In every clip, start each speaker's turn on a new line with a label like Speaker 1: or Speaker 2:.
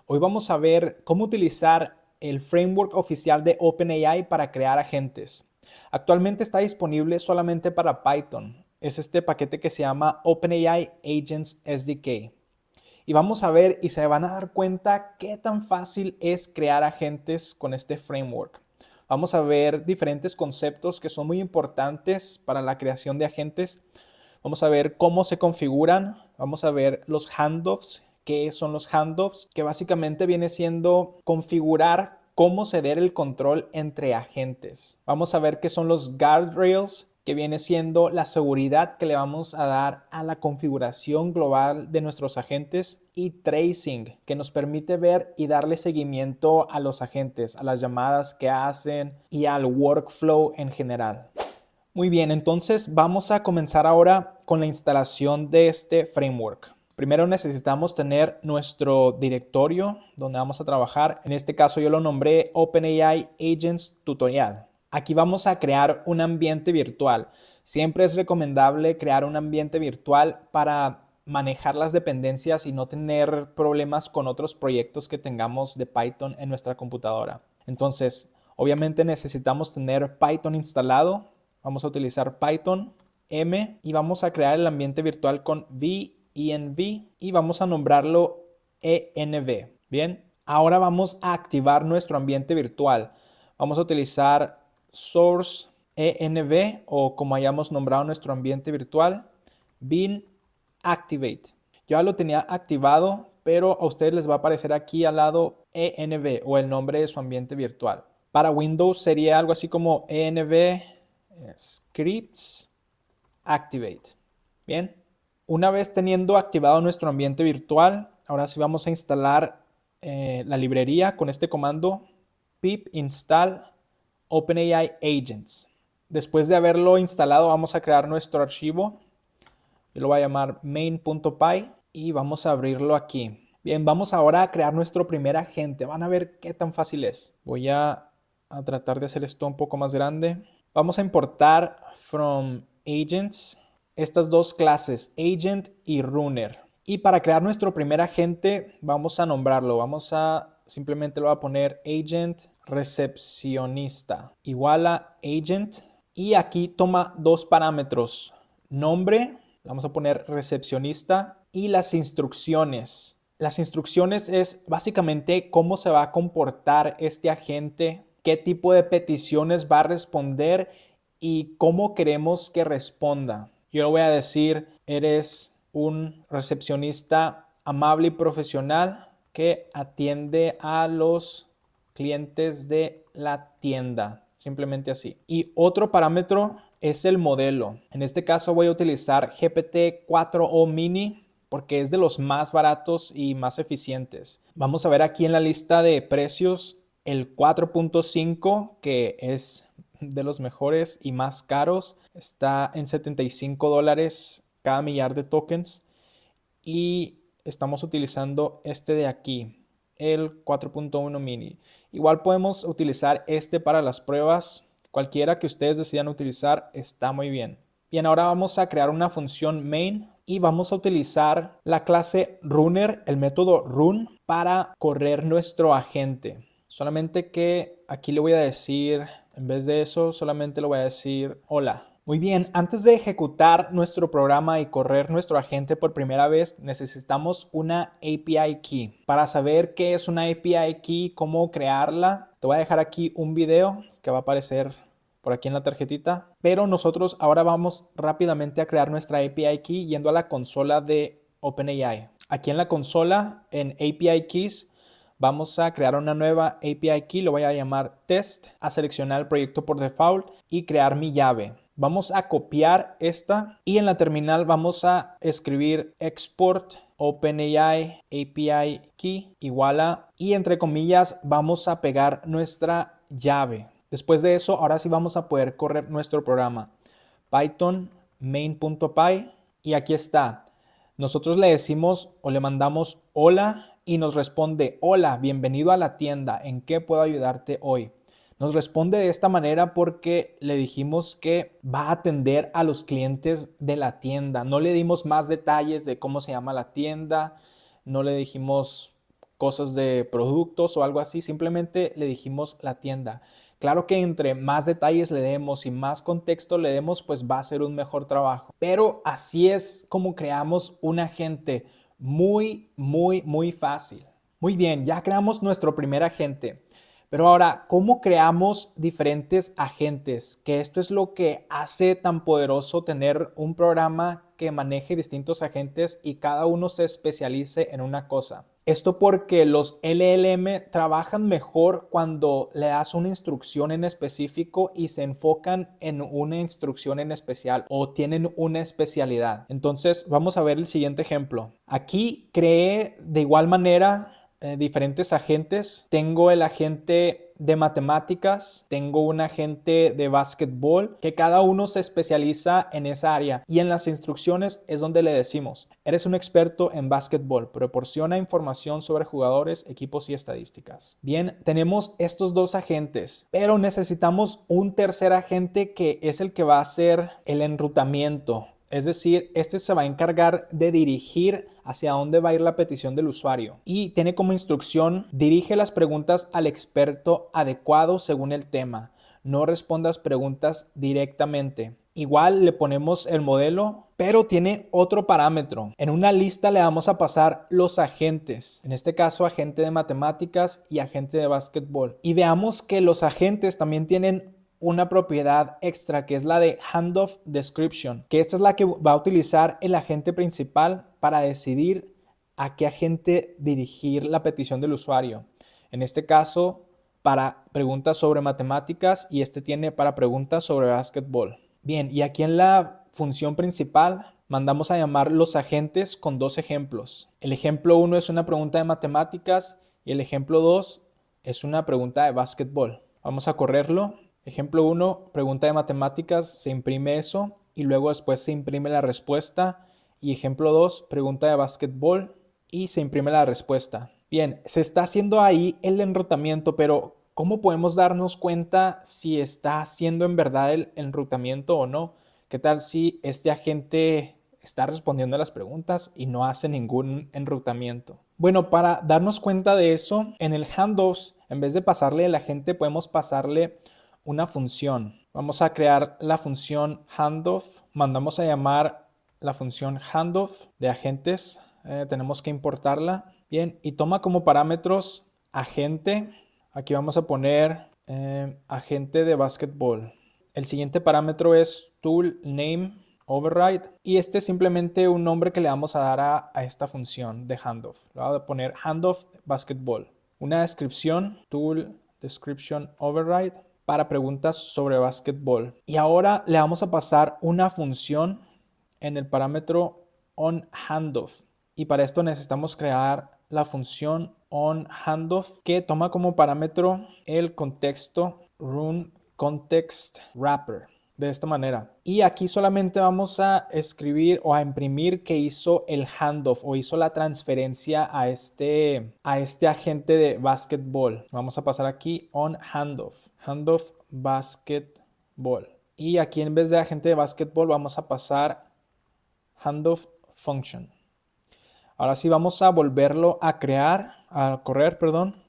Speaker 1: Hoy vamos a ver cómo utilizar el framework oficial de OpenAI para crear agentes. Actualmente está disponible solamente para Python. Es este paquete que se llama OpenAI Agents SDK. Y vamos a ver y se van a dar cuenta qué tan fácil es crear agentes con este framework. Vamos a ver diferentes conceptos que son muy importantes para la creación de agentes. Vamos a ver cómo se configuran. Vamos a ver los handoffs. ¿Qué son los handoffs? Que básicamente viene siendo configurar cómo ceder el control entre agentes. Vamos a ver qué son los guardrails, que viene siendo la seguridad que le vamos a dar a la configuración global de nuestros agentes, y tracing, que nos permite ver y darle seguimiento a los agentes, a las llamadas que hacen y al workflow en general. Muy bien, entonces vamos a comenzar ahora con la instalación de este framework. Primero necesitamos tener nuestro directorio donde vamos a trabajar. En este caso yo lo nombré OpenAI Agents Tutorial. Aquí vamos a crear un ambiente virtual. Siempre es recomendable crear un ambiente virtual para manejar las dependencias y no tener problemas con otros proyectos que tengamos de Python en nuestra computadora. Entonces, obviamente necesitamos tener Python instalado. Vamos a utilizar Python M y vamos a crear el ambiente virtual con venv y vamos a nombrarlo env. Bien, ahora vamos a activar nuestro ambiente virtual. Vamos a utilizar source env, o como hayamos nombrado nuestro ambiente virtual, bin activate. Yo ya lo tenía activado, pero a ustedes les va a aparecer aquí al lado env, o el nombre de su ambiente virtual. Para Windows sería algo así como env scripts activate. Bien, una vez teniendo activado nuestro ambiente virtual, ahora sí vamos a instalar la librería con este comando pip install OpenAI Agents. Después de haberlo instalado, vamos a crear nuestro archivo. Yo lo voy a llamar main.py y vamos a abrirlo aquí. Bien, vamos ahora a crear nuestro primer agente. Van a ver qué tan fácil es. Voy a tratar de hacer esto un poco más grande. Vamos a importar from agents estas dos clases, agent y runner. Y para crear nuestro primer agente vamos a nombrarlo. Simplemente lo voy a poner agent recepcionista igual a agent. Y aquí toma dos parámetros. Nombre, vamos a poner recepcionista, y las instrucciones. Las instrucciones es básicamente cómo se va a comportar este agente, qué tipo de peticiones va a responder y cómo queremos que responda. Yo le voy a decir, eres un recepcionista amable y profesional que atiende a los clientes de la tienda. Simplemente así. Y otro parámetro es el modelo. En este caso voy a utilizar GPT-4o Mini porque es de los más baratos y más eficientes. Vamos a ver aquí en la lista de precios el 4.5, que es de los mejores y más caros. Está en $75 cada millar de tokens. Y estamos utilizando este de aquí, el 4.1 mini. Igual podemos utilizar este para las pruebas. Cualquiera que ustedes decidan utilizar está muy bien. Bien, ahora vamos a crear una función main y vamos a utilizar la clase runner, el método run, para correr nuestro agente. Solamente que aquí le voy a decir, en vez de eso, solamente le voy a decir hola. Muy bien, antes de ejecutar nuestro programa y correr nuestro agente por primera vez, necesitamos una API Key. Para saber qué es una API Key, cómo crearla, te voy a dejar aquí un video que va a aparecer por aquí en la tarjetita. Pero nosotros ahora vamos rápidamente a crear nuestra API Key yendo a la consola de OpenAI. Aquí en la consola, en API Keys, vamos a crear una nueva API Key, lo voy a llamar test, a seleccionar el proyecto por default y crear mi llave. Vamos a copiar esta y en la terminal vamos a escribir export OpenAI API Key igual a, y entre comillas vamos a pegar nuestra llave. Después de eso, ahora sí vamos a poder correr nuestro programa. Python main.py y aquí está. Nosotros le decimos o le mandamos hola y nos responde, hola, bienvenido a la tienda, ¿en qué puedo ayudarte hoy? Nos responde de esta manera porque le dijimos que va a atender a los clientes de la tienda. No le dimos más detalles de cómo se llama la tienda, no le dijimos cosas de productos o algo así, simplemente le dijimos la tienda. Claro que entre más detalles le demos y más contexto le demos, pues va a ser un mejor trabajo. Pero así es como creamos un agente muy fácil. Muy bien, ya creamos nuestro primer agente. Pero ahora, ¿cómo creamos diferentes agentes? Que esto es lo que hace tan poderoso tener un programa que maneje distintos agentes y cada uno se especialice en una cosa. Esto porque los LLM trabajan mejor cuando le das una instrucción en específico y se enfocan en una instrucción en especial o tienen una especialidad. Entonces, vamos a ver el siguiente ejemplo. Aquí creé de igual manera diferentes agentes. Tengo el agente de matemáticas, tengo un agente de básquetbol, que cada uno se especializa en esa área y en las instrucciones es donde le decimos: eres un experto en básquetbol, proporciona información sobre jugadores, equipos y estadísticas. Bien, tenemos estos dos agentes, pero necesitamos un tercer agente que es el que va a hacer el enrutamiento. Es decir, este se va a encargar de dirigir hacia dónde va a ir la petición del usuario y tiene como instrucción: dirige las preguntas al experto adecuado según el tema. No respondas preguntas directamente. Igual le ponemos el modelo, pero tiene otro parámetro. En una lista le vamos a pasar los agentes, en este caso agente de matemáticas y agente de básquetbol. Y veamos que los agentes también tienen una propiedad extra, que es la de handoff description, que esta es la que va a utilizar el agente principal para decidir a qué agente dirigir la petición del usuario. En este caso, para preguntas sobre matemáticas, y este tiene para preguntas sobre básquetbol. Bien, y aquí en la función principal mandamos a llamar los agentes con dos ejemplos. El ejemplo 1 es una pregunta de matemáticas y el ejemplo 2 es una pregunta de básquetbol. Vamos a correrlo. Ejemplo 1, pregunta de matemáticas, se imprime eso y luego después se imprime la respuesta. Y ejemplo 2, pregunta de básquetbol y se imprime la respuesta. Bien, se está haciendo ahí el enrutamiento, pero ¿cómo podemos darnos cuenta si está haciendo en verdad el enrutamiento o no? ¿Qué tal si este agente está respondiendo a las preguntas y no hace ningún enrutamiento? Bueno, para darnos cuenta de eso, en el handoffs, en vez de pasarle al agente, podemos pasarle una función. Vamos a crear la función handoff. Mandamos a llamar la función handoff de agentes. Tenemos que importarla. Bien, y toma como parámetros agente. Aquí vamos a poner agente de básquetbol. El siguiente parámetro es tool name override. Y este es simplemente un nombre que le vamos a dar a esta función de handoff. Le voy a poner handoff basketball. Una descripción, tool description override, para preguntas sobre básquetbol. Y ahora le vamos a pasar una función en el parámetro onHandoff. Y para esto necesitamos crear la función onHandoff, que toma como parámetro el contexto runContextWrapper. De esta manera. Y aquí solamente vamos a escribir o a imprimir que hizo el handoff o hizo la transferencia a este agente de básquetbol. Vamos a pasar aquí on handoff basketball. Y aquí en vez de agente de básquetbol vamos a pasar handoff function. Ahora sí vamos a volverlo a correr,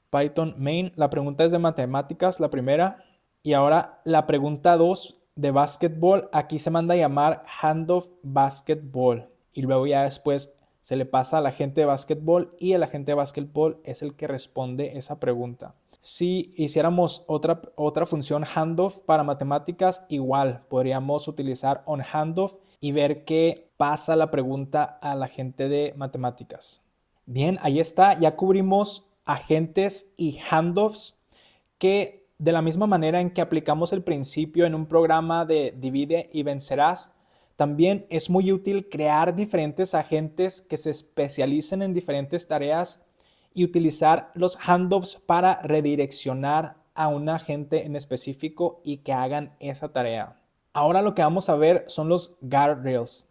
Speaker 1: Python main. La pregunta es de matemáticas, la primera. Y ahora la pregunta 2 de básquetbol, aquí se manda a llamar handoff basketball. Y luego ya después se le pasa al agente de básquetbol y el agente de básquetbol es el que responde esa pregunta. Si hiciéramos otra función handoff para matemáticas, igual podríamos utilizar onHandoff y ver que pasa la pregunta al agente de matemáticas. Bien, ahí está, ya cubrimos agentes y handoffs, que de la misma manera en que aplicamos el principio en un programa de divide y vencerás, también es muy útil crear diferentes agentes que se especialicen en diferentes tareas y utilizar los handoffs para redireccionar a un agente en específico y que hagan esa tarea. Ahora lo que vamos a ver son los guardrails.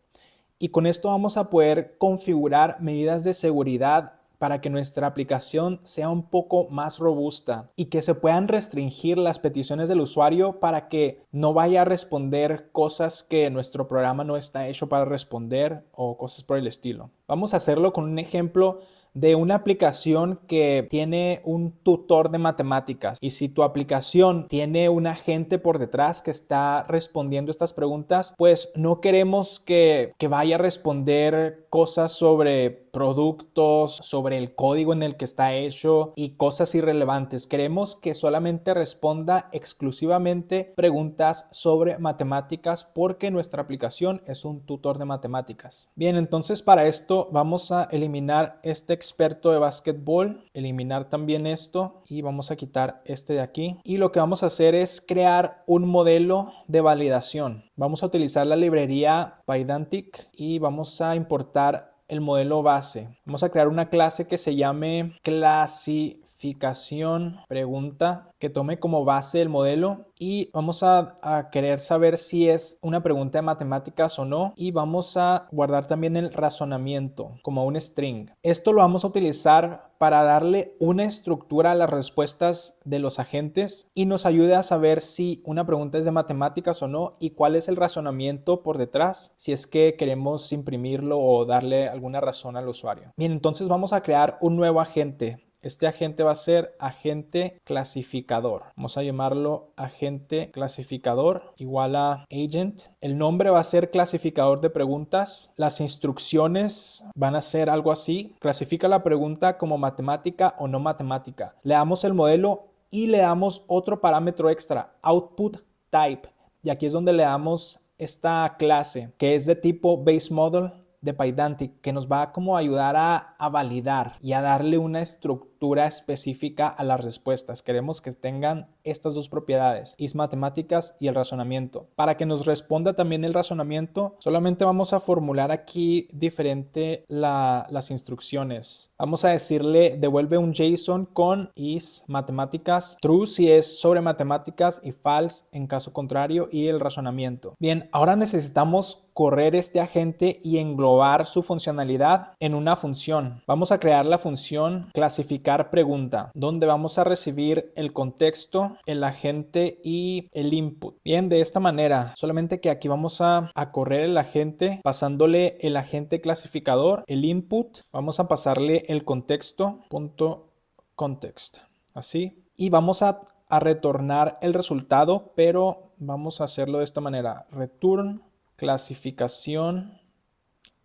Speaker 1: Y con esto vamos a poder configurar medidas de seguridad para que nuestra aplicación sea un poco más robusta y que se puedan restringir las peticiones del usuario para que no vaya a responder cosas que nuestro programa no está hecho para responder o cosas por el estilo. Vamos a hacerlo con un ejemplo de una aplicación que tiene un tutor de matemáticas. Y si tu aplicación tiene un agente por detrás que está respondiendo estas preguntas, pues no queremos que vaya a responder cosas sobre productos, sobre el código en el que está hecho y cosas irrelevantes. Queremos que solamente responda exclusivamente preguntas sobre matemáticas porque nuestra aplicación es un tutor de matemáticas. Bien, entonces para esto vamos a eliminar este experto de básquetbol, eliminar también esto y vamos a quitar este de aquí. Y lo que vamos a hacer es crear un modelo de validación. Vamos a utilizar la librería Pydantic y vamos a importar el modelo base. Vamos a crear una clase que se llame clasificación pregunta, que tome como base el modelo y vamos a querer saber si es una pregunta de matemáticas o no, y vamos a guardar también el razonamiento como un string. Esto lo vamos a utilizar para darle una estructura a las respuestas de los agentes y nos ayuda a saber si una pregunta es de matemáticas o no y cuál es el razonamiento por detrás, si es que queremos imprimirlo o darle alguna razón al usuario. Bien, entonces vamos a crear un nuevo agente. Este agente va a ser agente clasificador. Vamos a llamarlo agente clasificador igual a agent. El nombre va a ser clasificador de preguntas. Las instrucciones van a ser algo así. Clasifica la pregunta como matemática o no matemática. Le damos el modelo y le damos otro parámetro extra, output type. Y aquí es donde le damos esta clase que es de tipo base model de Pydantic, que nos va como a ayudar a validar y a darle una estructura específica a las respuestas. Queremos que tengan estas dos propiedades, is matemáticas y el razonamiento. Para que nos responda también el razonamiento, solamente vamos a formular aquí diferente las instrucciones. Vamos a decirle devuelve un JSON con is matemáticas, true si es sobre matemáticas y false en caso contrario, y el razonamiento. Bien, ahora necesitamos correr este agente y englobar su funcionalidad en una función. Vamos a crear la función clasificar pregunta, donde vamos a recibir el contexto, el agente y el input. Bien, de esta manera, solamente que aquí vamos a correr el agente pasándole el agente clasificador, el input, vamos a pasarle el contexto, punto context, así, y vamos a retornar el resultado, pero vamos a hacerlo de esta manera, return clasificación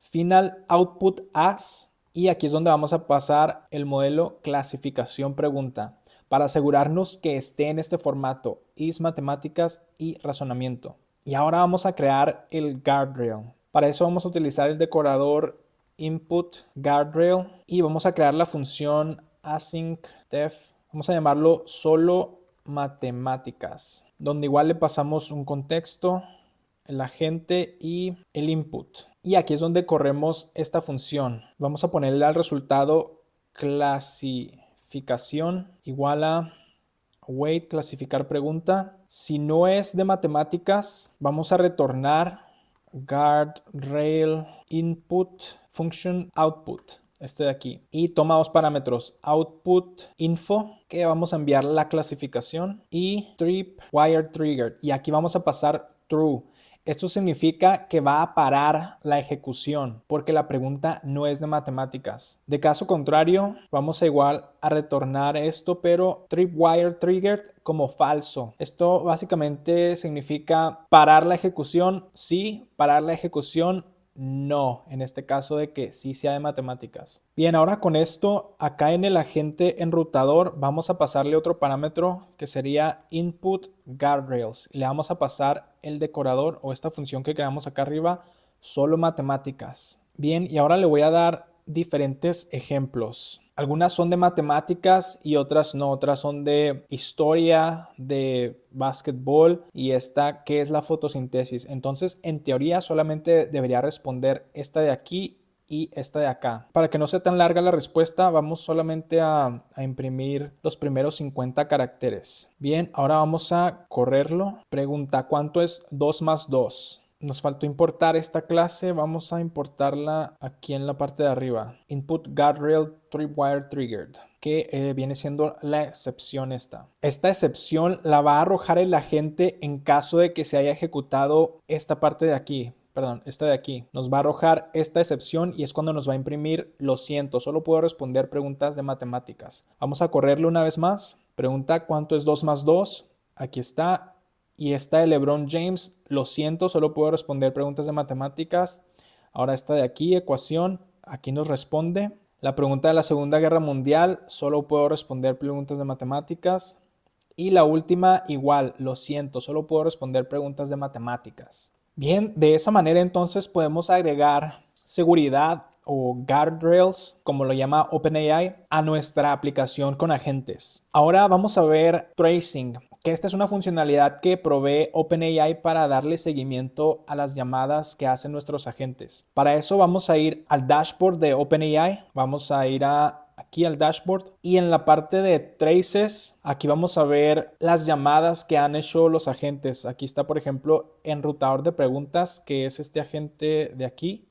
Speaker 1: final output as, y aquí es donde vamos a pasar el modelo clasificación pregunta para asegurarnos que esté en este formato, is matemáticas y razonamiento. Y ahora vamos a crear el guardrail. Para eso vamos a utilizar el decorador input guardrail y vamos a crear la función async_def. Vamos a llamarlo solo matemáticas, donde igual le pasamos un contexto, el agente y el input. Y aquí es donde corremos esta función. Vamos a ponerle al resultado clasificación igual a await clasificar pregunta. Si no es de matemáticas, vamos a retornar guardrail input function output. Este de aquí. Y toma dos parámetros, output info, que vamos a enviar la clasificación, y tripwire triggered. Y aquí vamos a pasar true. Esto significa que va a parar la ejecución porque la pregunta no es de matemáticas. De caso contrario, vamos a igual a retornar esto, pero tripwire triggered como falso. Esto básicamente significa parar la ejecución, sí, parar la ejecución, no, en este caso de que sí sea de matemáticas. Bien, ahora con esto, acá en el agente enrutador vamos a pasarle otro parámetro que sería input guardrails. Le vamos a pasar el decorador o esta función que creamos acá arriba, solo matemáticas. Bien, y ahora le voy a dar diferentes ejemplos. Algunas son de matemáticas y otras no. Otras son de historia, de básquetbol y esta que es la fotosíntesis. Entonces, en teoría solamente debería responder esta de aquí y esta de acá. Para que no sea tan larga la respuesta, vamos solamente a imprimir los primeros 50 caracteres. Bien, ahora vamos a correrlo. Pregunta, ¿cuánto es 2 más 2? Nos faltó importar esta clase, vamos a importarla aquí en la parte de arriba. Input guardrail tripwire triggered, que viene siendo la excepción esta. Esta excepción la va a arrojar el agente en caso de que se haya ejecutado esta parte de aquí. perdón, esta de aquí, nos va a arrojar esta excepción y es cuando nos va a imprimir lo siento, solo puedo responder preguntas de matemáticas. Vamos a correrle una vez más. Pregunta ¿cuánto es 2 más 2? Aquí está. Y esta de LeBron James, lo siento, solo puedo responder preguntas de matemáticas. Ahora esta de aquí, ecuación, aquí nos responde. La pregunta de la Segunda Guerra Mundial, solo puedo responder preguntas de matemáticas. Y la última, igual, lo siento, solo puedo responder preguntas de matemáticas. Bien, de esa manera entonces podemos agregar seguridad o guardrails, como lo llama OpenAI, a nuestra aplicación con agentes. Ahora vamos a ver tracing, que esta es una funcionalidad que provee OpenAI para darle seguimiento a las llamadas que hacen nuestros agentes. Para eso vamos a ir al dashboard de OpenAI, vamos a ir aquí al dashboard y en la parte de traces, aquí vamos a ver las llamadas que han hecho los agentes. Aquí está, por ejemplo, enrutador de preguntas, que es este agente de aquí.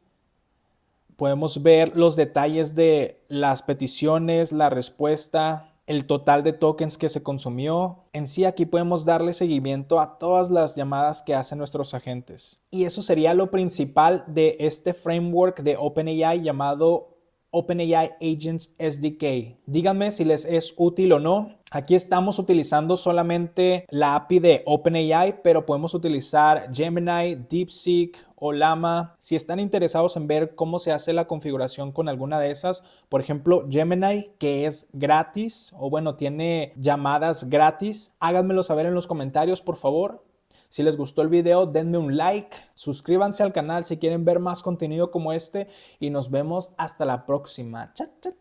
Speaker 1: Podemos ver los detalles de las peticiones, la respuesta, el total de tokens que se consumió. En sí, aquí podemos darle seguimiento a todas las llamadas que hacen nuestros agentes. Y eso sería lo principal de este framework de OpenAI llamado OpenAI Agents SDK. Díganme si les es útil o no. Aquí estamos utilizando solamente la API de OpenAI, pero podemos utilizar Gemini, DeepSeek o Llama. Si están interesados en ver cómo se hace la configuración con alguna de esas, por ejemplo, Gemini, que es gratis, o bueno, tiene llamadas gratis, háganmelo saber en los comentarios, por favor. Si les gustó el video, denme un like, suscríbanse al canal si quieren ver más contenido como este y nos vemos hasta la próxima. Chao, chao, chao.